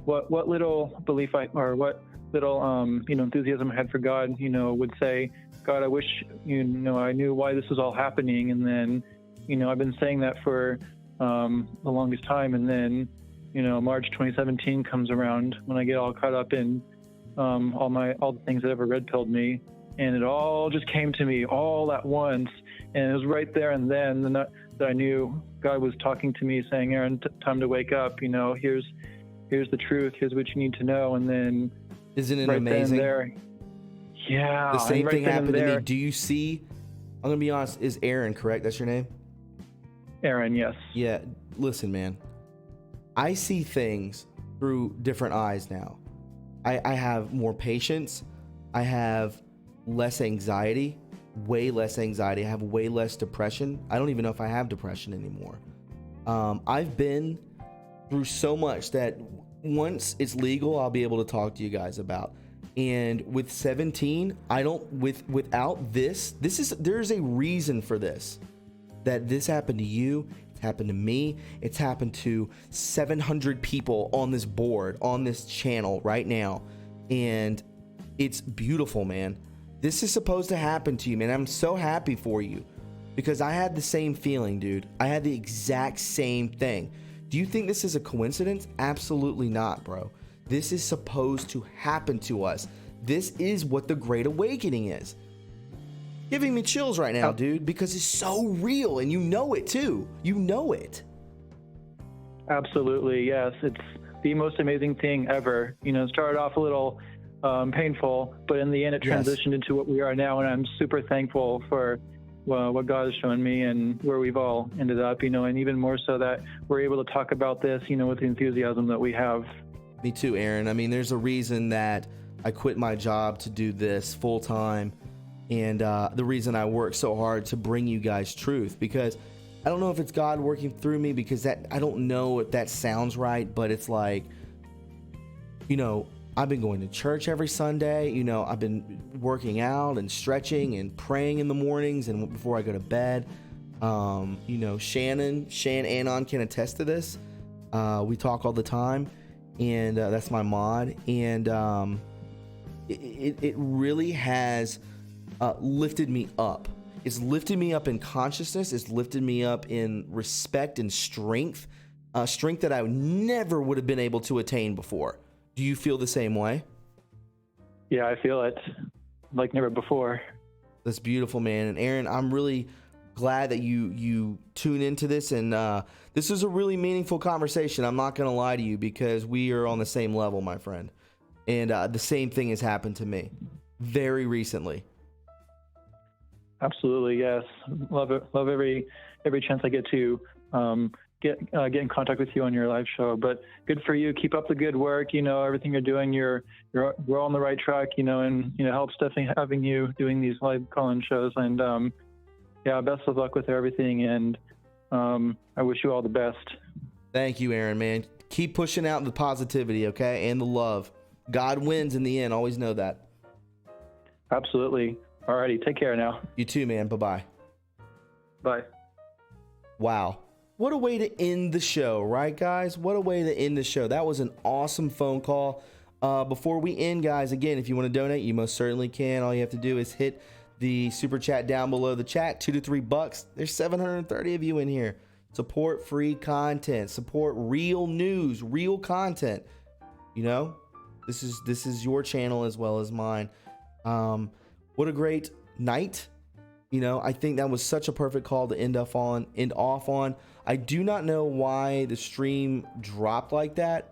what little belief what little enthusiasm I had for God, would say, God, I wish I knew why this was all happening. And then I've been saying that for the longest time, and then March 2017 comes around when I get all caught up in all the things that ever red pilled me, and it all just came to me all at once, and it was right there and then that I knew God was talking to me, saying, Aaron, time to wake up. Here's the truth. Here's what you need to know. And then, isn't it right amazing? Yeah, the same thing happened to me. there. Do you see? I'm gonna be honest. Is Aaron correct? That's your name? Aaron, yes. Yeah. Listen, man. I see things through different eyes now. I have more patience. I have less anxiety, way less anxiety. I have way less depression. I don't even know if I have depression anymore. I've been through so much that once it's legal, I'll be able to talk to you guys about. And with 17, without this, there's a reason for this. That this happened to you, it's happened to me, it's happened to 700 people on this board, on this channel right now. And it's beautiful, man. This is supposed to happen to you, man. I'm so happy for you because I had the same feeling, dude. I had the exact same thing. Do you think this is a coincidence? Absolutely not, bro. This is supposed to happen to us. This is what the Great Awakening is. Giving me chills right now, dude, because it's so real, and you know it too. You know it. Absolutely, yes. It's the most amazing thing ever. It started off a little painful, but in the end, it transitioned into what we are now, and I'm super thankful for what God has shown me and where we've all ended up, and even more so that we're able to talk about this, with the enthusiasm that we have. Me too, Aaron. I mean, there's a reason that I quit my job to do this full time. And the reason I work so hard to bring you guys truth, because I don't know if it's God working through me, because I don't know if that sounds right, but it's like, I've been going to church every Sunday. I've been working out and stretching and praying in the mornings and before I go to bed. Shannon Anon can attest to this. We talk all the time, and that's my mod. And it really has lifted me up. It's lifted me up in consciousness. It's lifted me up in respect and strength, strength that I never would have been able to attain before. Do you feel the same way? Yeah, I feel it like never before. That's beautiful, man. And Aaron, I'm really glad that you tune into this, and this is a really meaningful conversation. I'm not going to lie to you, because we are on the same level, my friend. And the same thing has happened to me very recently. Absolutely, yes. Love it. Love every chance I get to get in contact with you on your live show. But good for you. Keep up the good work. Everything you're doing, we're on the right track. And helps definitely having you doing these live call-in shows. And best of luck with everything. And I wish you all the best. Thank you, Aaron, man. Keep pushing out the positivity, okay, and the love. God wins in the end. Always know that. Absolutely. Alrighty, take care now. You too, man. Bye-bye. Bye. Wow. What a way to end the show, right, guys? What a way to end the show. That was an awesome phone call. Before we end, guys, again, if you want to donate, you most certainly can. All you have to do is hit the super chat down below the chat, $2 to $3. There's 730 of you in here. Support free content, support real news, real content. You know, this is your channel as well as mine. What a great night. You know, I think that was such a perfect call to end off on. I do not know why the stream dropped like that.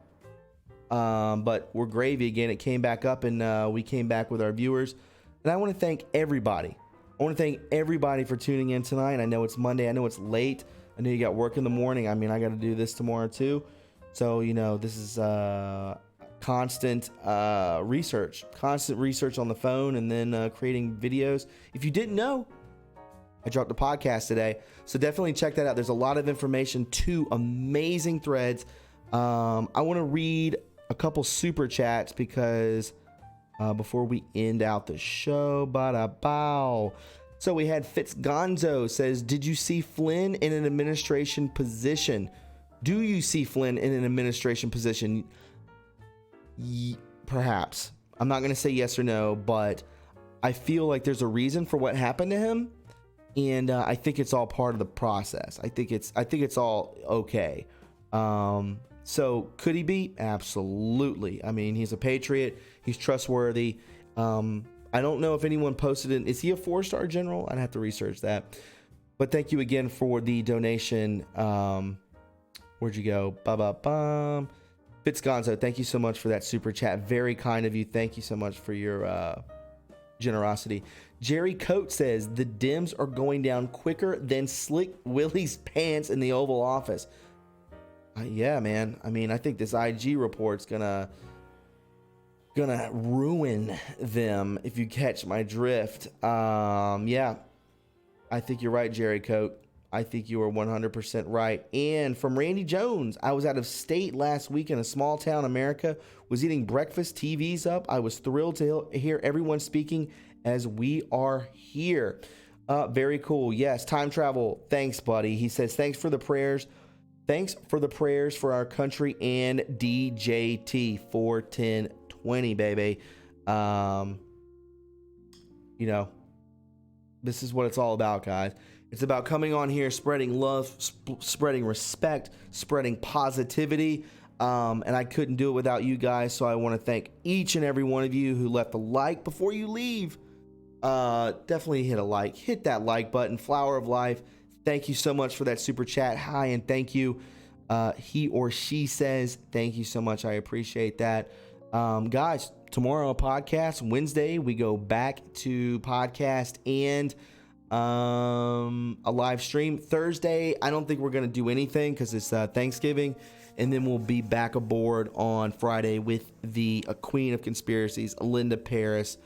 But we're gravy again. It came back up and we came back with our viewers. And I want to thank everybody. I want to thank everybody for tuning in tonight. I know it's Monday. I know it's late. I know you got work in the morning. I mean, I got to do this tomorrow too. So, you know, this is constant research on the phone and then creating videos. If you didn't know, I dropped a podcast today. So definitely check that out. There's a lot of information, 2 amazing threads. I want to read a couple super chats because before we end out the show, bada-bow. So we had Fitzgonzo says, did you see Flynn in an administration position? Do you see Flynn in an administration position? Perhaps. I'm not going to say yes or no, but I feel like there's a reason for what happened to him. And I think it's all part of the process. I think it's all okay. So could he be? Absolutely. I mean, he's a patriot. He's trustworthy. I don't know if anyone posted it. Is he a 4-star general? I'd have to research that. But thank you again for the donation. Where'd you go? Ba-ba-bum. Fitzgonzo, thank you so much for that super chat. Very kind of you. Thank you so much for your generosity. Jerry Coate says the Dems are going down quicker than Slick Willie's pants in the Oval Office. Yeah, man. I mean, I think this IG report's gonna ruin them, if you catch my drift. Yeah, I think you're right, Jerry Coate. I think you are 100% right. And from Randy Jones, I was out of state last week in a small town, America, was eating breakfast, TVs up. I was thrilled to hear everyone speaking as we are here. Very cool. Yes, time travel. Thanks, buddy. He says, thanks for the prayers. Thanks for the prayers for our country and DJT 41020, baby. You know, this is what it's all about, guys. It's about coming on here, spreading love, spreading respect, spreading positivity. And I couldn't do it without you guys. So I want to thank each and every one of you who left a like before you leave. Definitely hit that like button. Flower of Life, thank you so much for that super chat. Hi, and thank you. He or she says, thank you so much. I appreciate that. Guys, tomorrow a podcast. Wednesday, we go back to podcast and a live stream. Thursday, I don't think we're going to do anything because it's Thanksgiving. And then we'll be back aboard on Friday with the Queen of Conspiracies, Linda Paris,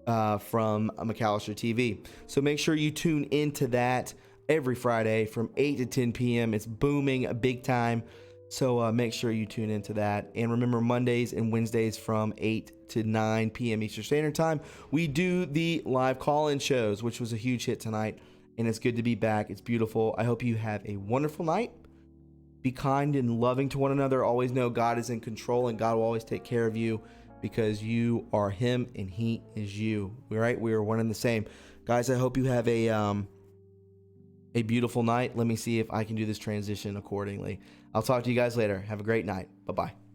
from McAllister TV. So make sure you tune into that every Friday from 8 to 10 p.m. It's booming big time. So make sure you tune into that. And remember, Mondays and Wednesdays from 8 to 9 p.m. Eastern Standard Time, we do the live call-in shows, which was a huge hit tonight. And it's good to be back. It's beautiful. I hope you have a wonderful night. Be kind and loving to one another. Always know God is in control and God will always take care of you because you are Him and He is you. All right? We are one and the same. Guys, I hope you have a beautiful night. Let me see if I can do this transition accordingly. I'll talk to you guys later. Have a great night. Bye-bye.